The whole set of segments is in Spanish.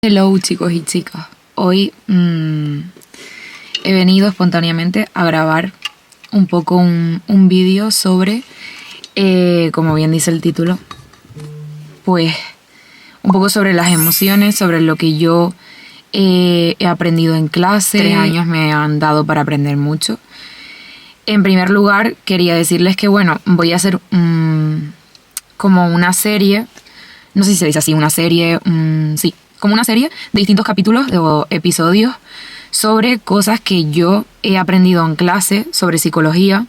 Hello chicos y chicas, hoy he venido espontáneamente a grabar un poco un vídeo sobre, como bien dice el título, pues un poco sobre las emociones, sobre lo que yo he aprendido en clase. 3 años me han dado para aprender mucho. En primer lugar, quería decirles que bueno, voy a hacer como una serie, no sé si se dice así, una serie, sí, como una serie de distintos capítulos o episodios sobre cosas que yo he aprendido en clase sobre psicología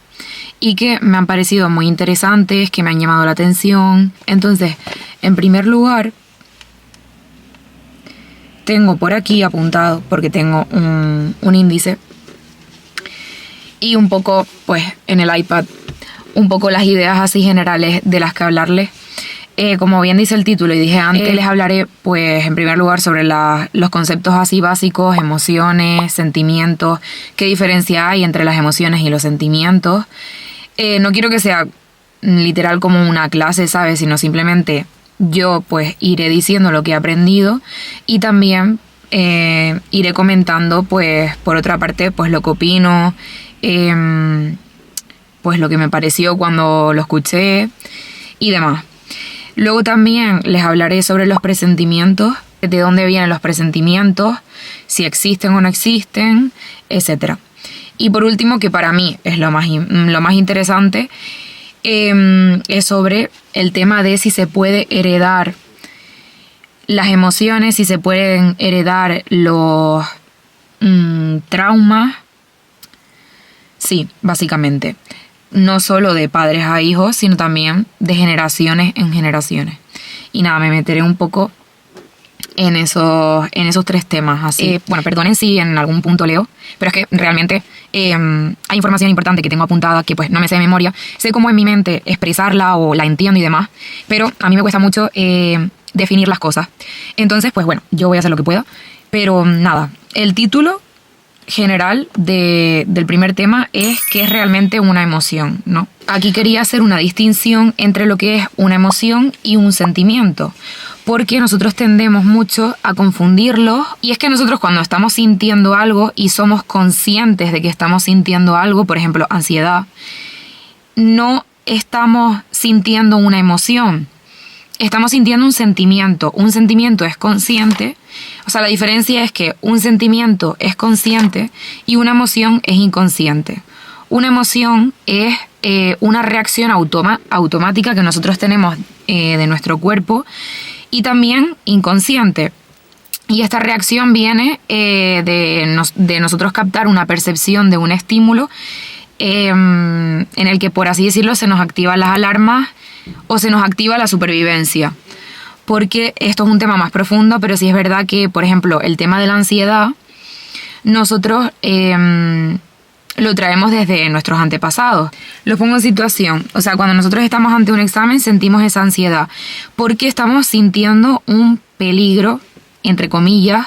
y que me han parecido muy interesantes, que me han llamado la atención. Entonces, en primer lugar, tengo por aquí apuntado, porque tengo un índice y un poco, pues, en el iPad, un poco las ideas así generales de las que hablarles. Como bien dice el título y dije antes, les hablaré, pues, en primer lugar sobre los conceptos así básicos, emociones, sentimientos, qué diferencia hay entre las emociones y los sentimientos. No quiero que sea literal como una clase, ¿sabes? Sino simplemente yo, pues, iré diciendo lo que he aprendido y también iré comentando, pues, por otra parte, pues, lo que opino, pues, lo que me pareció cuando lo escuché y demás. Luego también les hablaré sobre los presentimientos, de dónde vienen los presentimientos, si existen o no existen, etc. Y por último, que para mí es lo más interesante, es sobre el tema de si se puede heredar las emociones, si se pueden heredar los traumas. Sí, básicamente. No solo de padres a hijos, sino también de generaciones en generaciones. Y nada, me meteré un poco en esos 3 temas. Así. Bueno, perdonen si en algún punto leo, pero es que realmente hay información importante que tengo apuntada que pues no me sé de memoria. Sé cómo en mi mente expresarla o la entiendo y demás, pero a mí me cuesta mucho definir las cosas. Entonces, pues bueno, yo voy a hacer lo que pueda. Pero nada, el título general del primer tema es qué es realmente una emoción, ¿no? Aquí quería hacer una distinción entre lo que es una emoción y un sentimiento, porque nosotros tendemos mucho a confundirlos, y es que nosotros cuando estamos sintiendo algo y somos conscientes de que estamos sintiendo algo, por ejemplo, ansiedad, no estamos sintiendo una emoción, estamos sintiendo un sentimiento. Un sentimiento es consciente. O sea, la diferencia es que un sentimiento es consciente y una emoción es inconsciente. Una emoción es una reacción automática que nosotros tenemos de nuestro cuerpo y también inconsciente. Y esta reacción viene de nosotros captar una percepción de un estímulo en el que, por así decirlo, se nos activan las alarmas o se nos activa la supervivencia. Porque esto es un tema más profundo, pero sí es verdad que, por ejemplo, el tema de la ansiedad, nosotros lo traemos desde nuestros antepasados. Lo pongo en situación. O sea, cuando nosotros estamos ante un examen, sentimos esa ansiedad. Porque estamos sintiendo un peligro, entre comillas,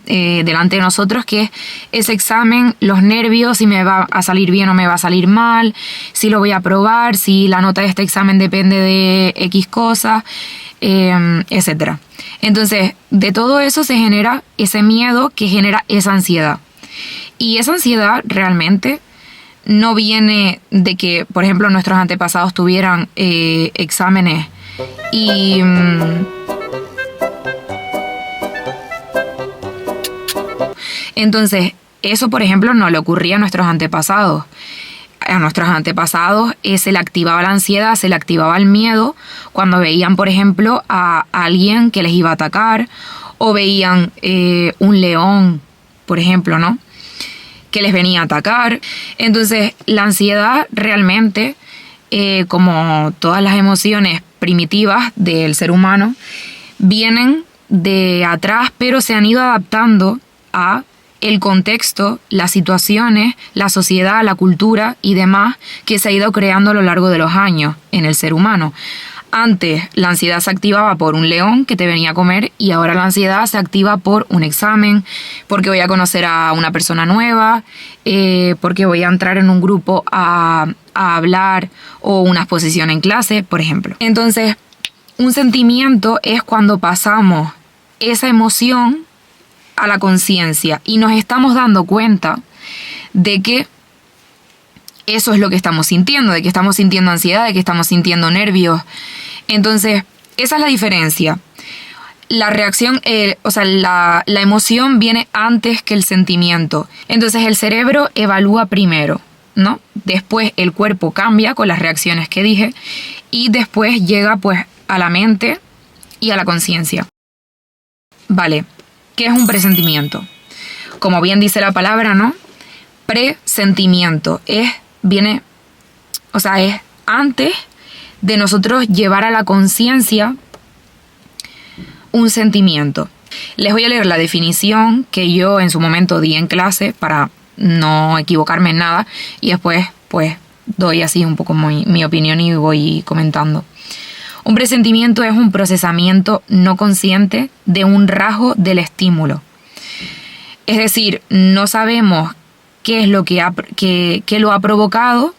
delante de nosotros, que es ese examen, los nervios, si me va a salir bien o me va a salir mal, si lo voy a aprobar, si la nota de este examen depende de X cosas, etc. Entonces, de todo eso se genera ese miedo que genera esa ansiedad. Y esa ansiedad realmente no viene de que, por ejemplo, nuestros antepasados tuvieran exámenes y entonces, eso, por ejemplo, no le ocurría a nuestros antepasados. A nuestros antepasados se le activaba la ansiedad, se le activaba el miedo cuando veían, por ejemplo, a alguien que les iba a atacar o veían un león, por ejemplo, ¿no?, que les venía a atacar. Entonces, la ansiedad realmente, como todas las emociones primitivas del ser humano, vienen de atrás, pero se han ido adaptando a el contexto, las situaciones, la sociedad, la cultura y demás que se ha ido creando a lo largo de los años en el ser humano. Antes la ansiedad se activaba por un león que te venía a comer y ahora la ansiedad se activa por un examen, porque voy a conocer a una persona nueva, porque voy a entrar en un grupo a hablar o una exposición en clase, por ejemplo. Entonces, un sentimiento es cuando pasamos esa emoción a la conciencia y nos estamos dando cuenta de que eso es lo que estamos sintiendo, de que estamos sintiendo ansiedad, de que estamos sintiendo nervios. Entonces, esa es la diferencia. La reacción, la emoción viene antes que el sentimiento. Entonces, el cerebro evalúa primero, ¿no? Después el cuerpo cambia con las reacciones que dije y después llega pues a la mente y a la conciencia. Vale, ¿qué es un presentimiento? Como bien dice la palabra, ¿no? Presentimiento es antes de nosotros llevar a la conciencia un sentimiento. Les voy a leer la definición que yo en su momento di en clase para no equivocarme en nada y después pues doy así un poco mi opinión y voy comentando. Un presentimiento es un procesamiento no consciente de un rasgo del estímulo. Es decir, no sabemos qué es lo que lo ha provocado,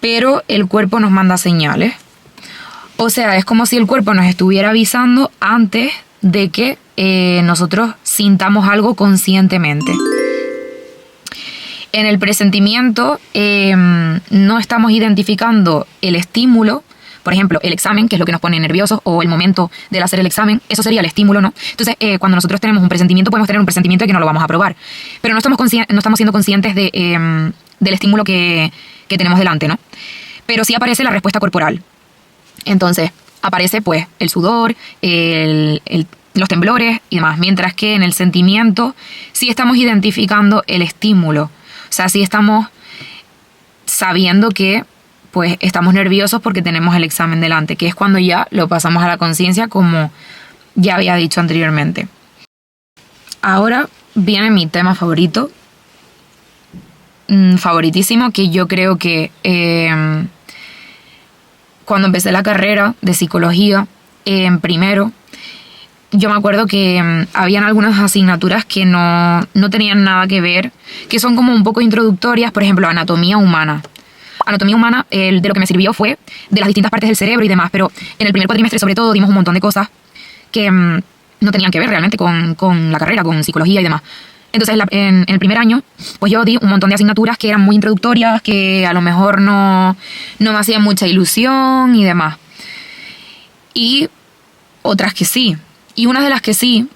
pero el cuerpo nos manda señales. O sea, es como si el cuerpo nos estuviera avisando antes de que nosotros sintamos algo conscientemente. En el presentimiento no estamos identificando el estímulo, por ejemplo, el examen, que es lo que nos pone nerviosos, o el momento de hacer el examen, eso sería el estímulo, ¿no? Entonces, cuando nosotros tenemos un presentimiento, podemos tener un presentimiento de que no lo vamos a probar, pero no estamos siendo conscientes del estímulo que tenemos delante, ¿no? Pero sí aparece la respuesta corporal. Entonces, aparece pues el sudor, los temblores y demás, mientras que en el sentimiento sí estamos identificando el estímulo. O sea, sí estamos sabiendo que pues estamos nerviosos porque tenemos el examen delante, que es cuando ya lo pasamos a la conciencia, como ya había dicho anteriormente. Ahora viene mi tema favorito, favoritísimo, que yo creo que cuando empecé la carrera de psicología, en primero, yo me acuerdo que habían algunas asignaturas que no tenían nada que ver, que son como un poco introductorias, por ejemplo, anatomía humana. Anatomía humana, de lo que me sirvió fue de las distintas partes del cerebro y demás, pero en el primer cuatrimestre sobre todo dimos un montón de cosas que no tenían que ver realmente con la carrera, con psicología y demás. Entonces en el primer año pues yo di un montón de asignaturas que eran muy introductorias, que a lo mejor no me hacían mucha ilusión y demás. Y otras que sí. Y una de las que sí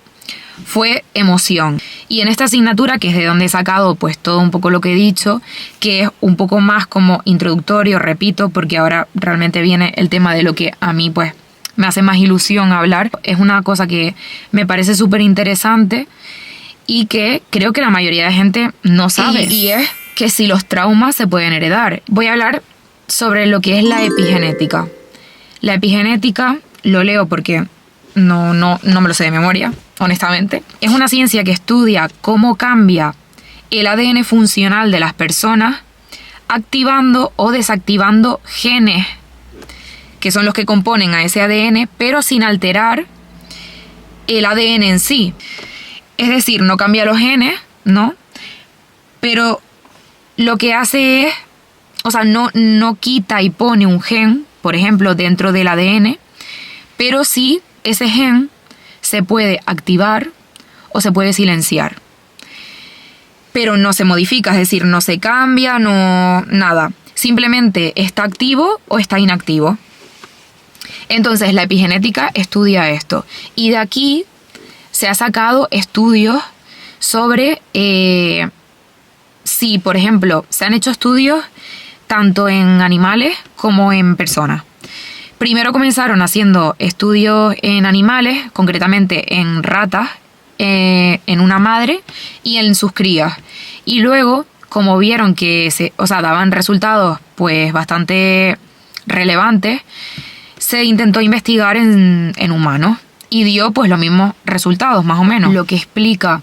fue emoción. Y en esta asignatura, que es de donde he sacado pues todo un poco lo que he dicho, que es un poco más como introductorio, repito, porque ahora realmente viene el tema de lo que a mí pues me hace más ilusión hablar. Es una cosa que me parece súper interesante y que creo que la mayoría de gente no sabe. Y es que si los traumas se pueden heredar. Voy a hablar sobre lo que es la epigenética. La epigenética, lo leo porque no me lo sé de memoria, honestamente. Es una ciencia que estudia cómo cambia el ADN funcional de las personas activando o desactivando genes que son los que componen a ese ADN, pero sin alterar el ADN en sí. Es decir, no cambia los genes, ¿no? Pero lo que hace es, no quita y pone un gen, por ejemplo, dentro del ADN, pero sí ese gen se puede activar o se puede silenciar. Pero no se modifica, es decir, no se cambia, nada. Simplemente está activo o está inactivo. Entonces la epigenética estudia esto. Y de aquí se ha sacado estudios sobre si, por ejemplo, se han hecho estudios tanto en animales como en personas. Primero comenzaron haciendo estudios en animales, concretamente en ratas, en una madre y en sus crías. Y luego, como vieron que daban resultados pues bastante relevantes, se intentó investigar en humanos y dio pues los mismos resultados, más o menos. Lo que explica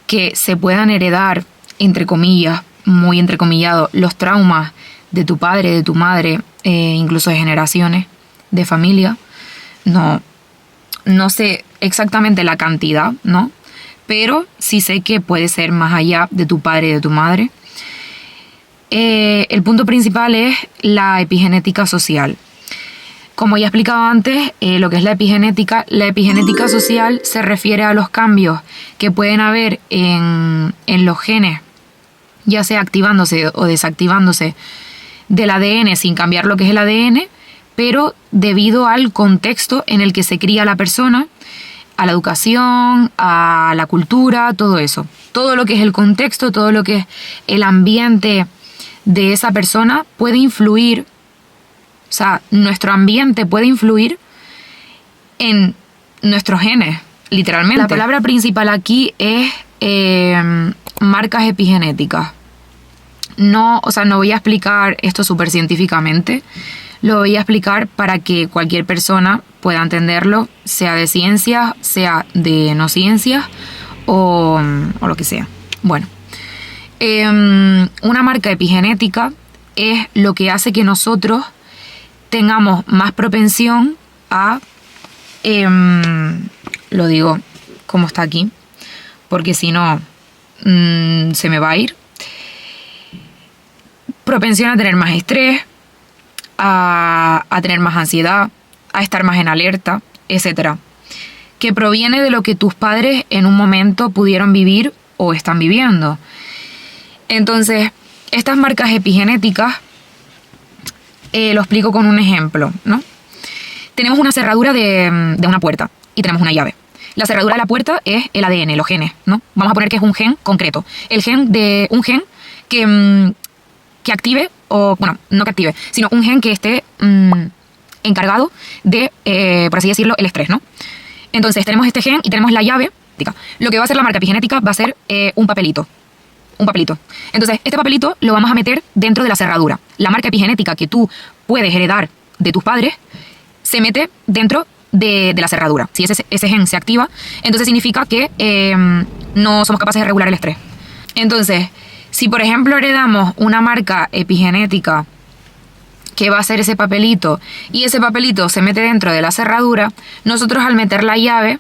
que se puedan heredar, entre comillas, muy entrecomillado, los traumas de tu padre, de tu madre, incluso de generaciones de familia. No sé exactamente la cantidad, ¿no? Pero sí sé que puede ser más allá de tu padre y de tu madre. El punto principal es la epigenética social. Como ya explicaba antes, lo que es la epigenética social se refiere a los cambios que pueden haber en los genes, ya sea activándose o desactivándose del ADN sin cambiar lo que es el ADN, pero debido al contexto en el que se cría la persona, a la educación, a la cultura, todo eso. Todo lo que es el contexto, todo lo que es el ambiente de esa persona puede influir, o sea, nuestro ambiente puede influir en nuestros genes, literalmente. La palabra principal aquí es marcas epigenéticas. No voy a explicar esto súper científicamente, lo voy a explicar para que cualquier persona pueda entenderlo, sea de ciencias, sea de no ciencias o lo que sea. Bueno, una marca epigenética es lo que hace que nosotros tengamos más propensión a, lo digo como está aquí, porque si no se me va a ir, propensión a tener más estrés, a tener más ansiedad, a estar más en alerta, etcétera, que proviene de lo que tus padres en un momento pudieron vivir o están viviendo. Entonces, estas marcas epigenéticas, lo explico con un ejemplo, ¿no? Tenemos una cerradura de una puerta y tenemos una llave. La cerradura de la puerta es el ADN, los genes, ¿no? Vamos a poner que es un gen concreto. Un gen que active, o bueno, no que active, sino un gen que esté encargado de, por así decirlo, el estrés, ¿no? Entonces tenemos este gen y tenemos la llave. Lo que va a hacer la marca epigenética va a ser un papelito. Entonces, este papelito lo vamos a meter dentro de la cerradura. La marca epigenética que tú puedes heredar de tus padres se mete dentro de la cerradura. Si ese gen se activa, entonces significa que no somos capaces de regular el estrés. Entonces, si por ejemplo heredamos una marca epigenética que va a ser ese papelito y ese papelito se mete dentro de la cerradura, nosotros al meter la llave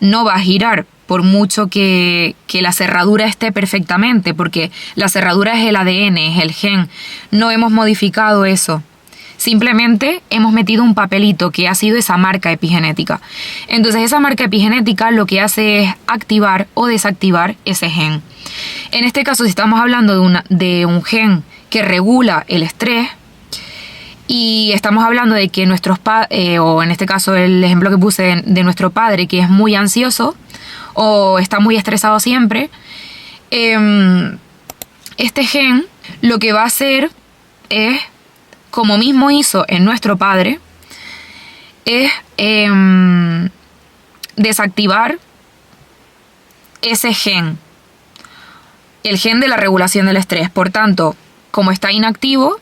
no va a girar por mucho que la cerradura esté perfectamente, porque la cerradura es el ADN, es el gen. No hemos modificado eso. Simplemente hemos metido un papelito que ha sido esa marca epigenética. Entonces esa marca epigenética lo que hace es activar o desactivar ese gen. En este caso, si estamos hablando de un gen que regula el estrés, y estamos hablando de que nuestros padres, o en este caso el ejemplo que puse de nuestro padre, que es muy ansioso o está muy estresado siempre, este gen lo que va a hacer es, como mismo hizo en nuestro padre, es desactivar ese gen, el gen de la regulación del estrés. Por tanto, como está inactivo,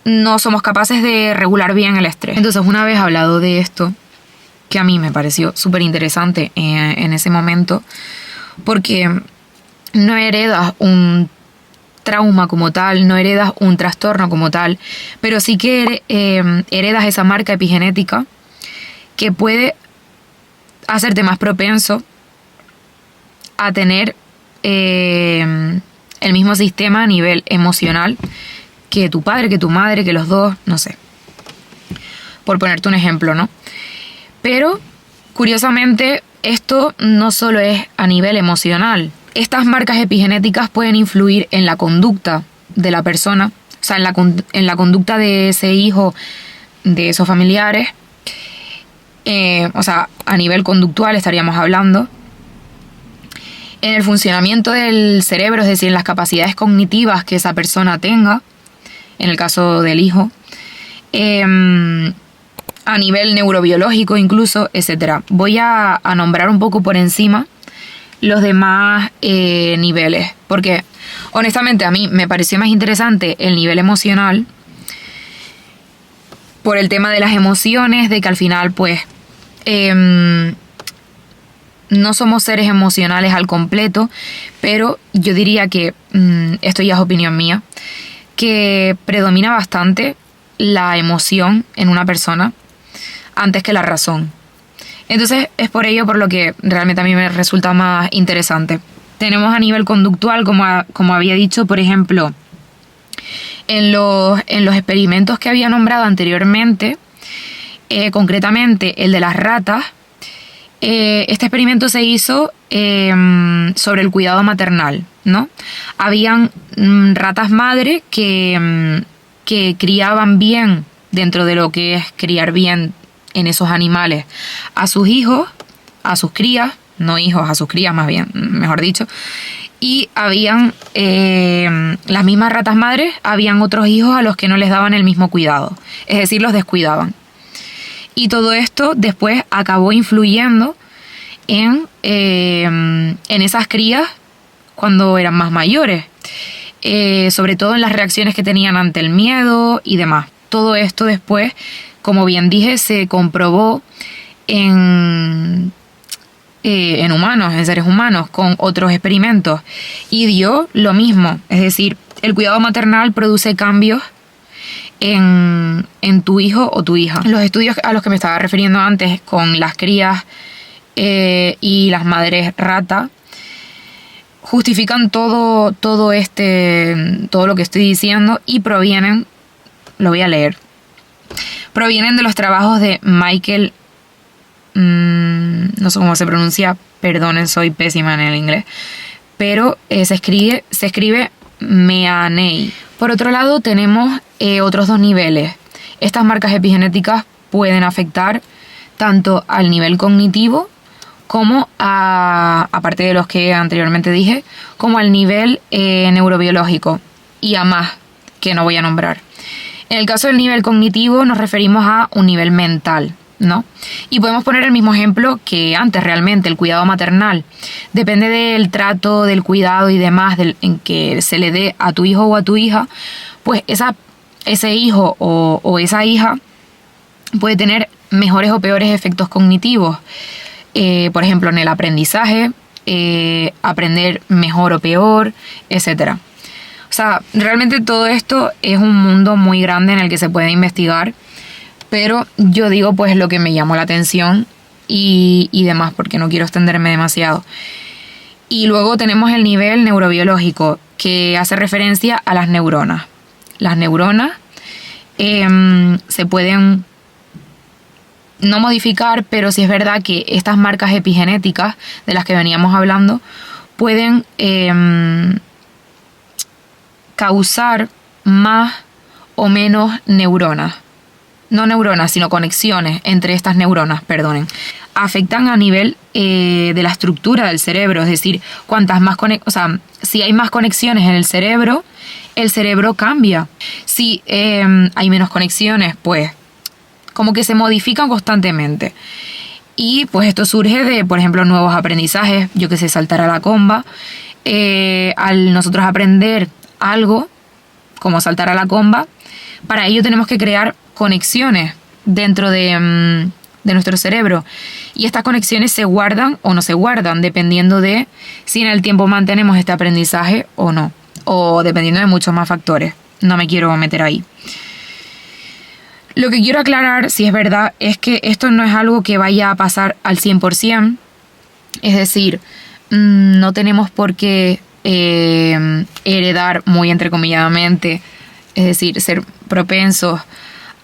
no somos capaces de regular bien el estrés. Entonces, una vez hablado de esto, que a mí me pareció súper interesante en ese momento, porque no heredas un trauma como tal, no heredas un trastorno como tal, pero sí que heredas esa marca epigenética que puede hacerte más propenso a tener el mismo sistema a nivel emocional que tu padre, que tu madre, que los dos, no sé. Por ponerte un ejemplo, ¿no? Pero, curiosamente, esto no solo es a nivel emocional. Estas marcas epigenéticas pueden influir en la conducta de la persona, o sea, en la conducta de ese hijo, de esos familiares. O sea, a nivel conductual estaríamos hablando. En el funcionamiento del cerebro, es decir, en las capacidades cognitivas que esa persona tenga, en el caso del hijo, a nivel neurobiológico incluso, etc. Voy a nombrar un poco por encima los demás niveles, porque honestamente a mí me pareció más interesante el nivel emocional por el tema de las emociones, de que al final pues no somos seres emocionales al completo, pero yo diría que, esto ya es opinión mía, que predomina bastante la emoción en una persona antes que la razón. Entonces es por ello por lo que realmente a mí me resulta más interesante. Tenemos a nivel conductual, como había dicho, por ejemplo, en los experimentos que había nombrado anteriormente, concretamente el de las ratas. Este experimento se hizo sobre el cuidado maternal, ¿no? Habían ratas madre que criaban bien, dentro de lo que es criar bien en esos animales, a sus hijos, a sus crías, no hijos, a sus crías más bien, mejor dicho. Y habían las mismas ratas madres, habían otros hijos a los que no les daban el mismo cuidado, es decir, los descuidaban. Y todo esto después acabó influyendo en esas crías cuando eran más mayores, sobre todo en las reacciones que tenían ante el miedo y demás. Todo esto después, como bien dije, se comprobó en humanos, en seres humanos, con otros experimentos, y dio lo mismo. Es decir, el cuidado maternal produce cambios en tu hijo o tu hija. Los estudios a los que me estaba refiriendo antes con las crías y las madres rata justifican todo lo que estoy diciendo y provienen, lo voy a leer, provienen de los trabajos de Michael, no sé cómo se pronuncia, perdonen, soy pésima en el inglés, pero se escribe Meaney. Por otro lado, tenemos otros dos niveles. Estas marcas epigenéticas pueden afectar tanto al nivel cognitivo como, aparte de los que anteriormente dije, como al nivel neurobiológico y a más, que no voy a nombrar. En el caso del nivel cognitivo nos referimos a un nivel mental, ¿no? Y podemos poner el mismo ejemplo que antes. Realmente el cuidado maternal depende del trato, del cuidado y demás en que se le dé a tu hijo o a tu hija, pues ese hijo o esa hija puede tener mejores o peores efectos cognitivos, por ejemplo en el aprendizaje, aprender mejor o peor, etcétera. O sea, realmente todo esto es un mundo muy grande en el que se puede investigar, pero yo digo pues lo que me llamó la atención y demás, porque no quiero extenderme demasiado. Y luego tenemos el nivel neurobiológico, que hace referencia a las neuronas. Las neuronas se pueden no modificar, pero sí es verdad que estas marcas epigenéticas de las que veníamos hablando pueden causar más o menos neuronas. No neuronas, sino conexiones entre estas neuronas, perdonen. Afectan a nivel de la estructura del cerebro, es decir, si hay más conexiones en el cerebro cambia. Si hay menos conexiones, pues como que se modifican constantemente. Y pues esto surge de, por ejemplo, nuevos aprendizajes, yo que sé, saltar a la comba. Al nosotros aprender algo, como saltar a la comba, para ello tenemos que crear conexiones dentro de nuestro cerebro, y estas conexiones se guardan o no se guardan dependiendo de si en el tiempo mantenemos este aprendizaje o no, o dependiendo de muchos más factores. No me quiero meter ahí. Lo que quiero aclarar, si es verdad, es que esto no es algo que vaya a pasar al 100%, es decir, no tenemos por qué heredar muy entrecomilladamente, es decir, ser propensos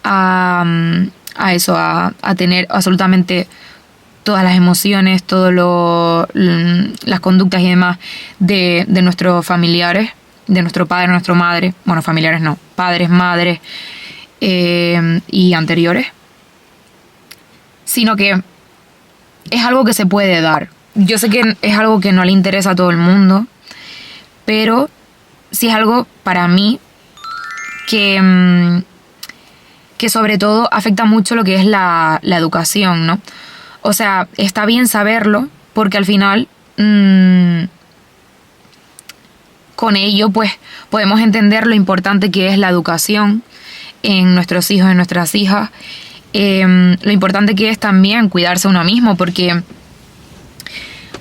a eso, a tener absolutamente todas las emociones, las conductas y demás de nuestros familiares, de nuestro padre, nuestra madre, bueno, familiares no, padres, madres y anteriores, sino que es algo que se puede dar. Yo sé que es algo que no le interesa a todo el mundo, pero sí es algo para mí que sobre todo afecta mucho lo que es la educación, ¿no? O sea, está bien saberlo, porque al final con ello pues podemos entender lo importante que es la educación en nuestros hijos, en nuestras hijas, lo importante que es también cuidarse uno mismo, porque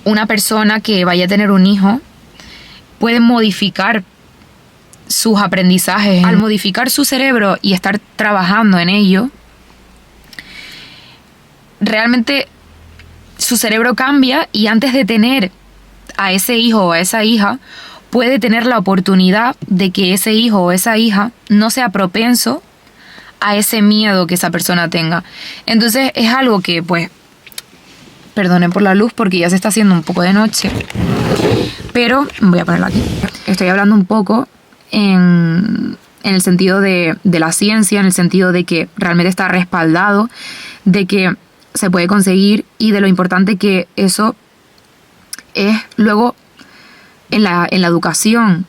una persona que vaya a tener un hijo puede modificar sus aprendizajes. Al modificar su cerebro y estar trabajando en ello, realmente su cerebro cambia, y antes de tener a ese hijo o a esa hija, puede tener la oportunidad de que ese hijo o esa hija no sea propenso a ese miedo que esa persona tenga. Entonces es algo que, pues, perdonen por la luz porque ya se está haciendo un poco de noche, pero voy a ponerla aquí. Estoy hablando un poco en el sentido de la ciencia, en el sentido de que realmente está respaldado, de que se puede conseguir y de lo importante que eso es luego en la educación,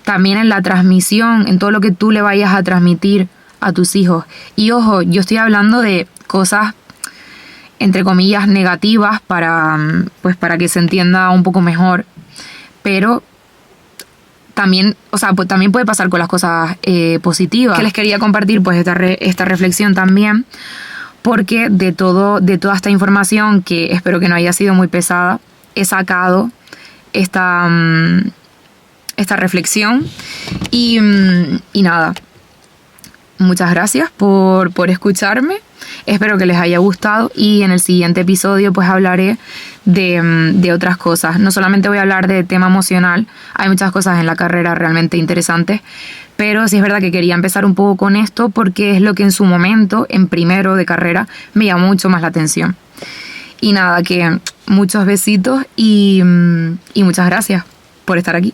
también en la transmisión, en todo lo que tú le vayas a transmitir a tus hijos. Y ojo, yo estoy hablando de cosas entre comillas negativas para que se entienda un poco mejor, pero también, o sea, pues también puede pasar con las cosas positivas. Que les quería compartir pues esta reflexión también, porque de toda esta información, que espero que no haya sido muy pesada, he sacado esta reflexión y nada, muchas gracias por escucharme. Espero que les haya gustado y en el siguiente episodio pues hablaré de otras cosas. No solamente voy a hablar de tema emocional, hay muchas cosas en la carrera realmente interesantes, pero sí es verdad que quería empezar un poco con esto porque es lo que en su momento, en primero de carrera, me llamó mucho más la atención. Y nada, que muchos besitos y muchas gracias por estar aquí.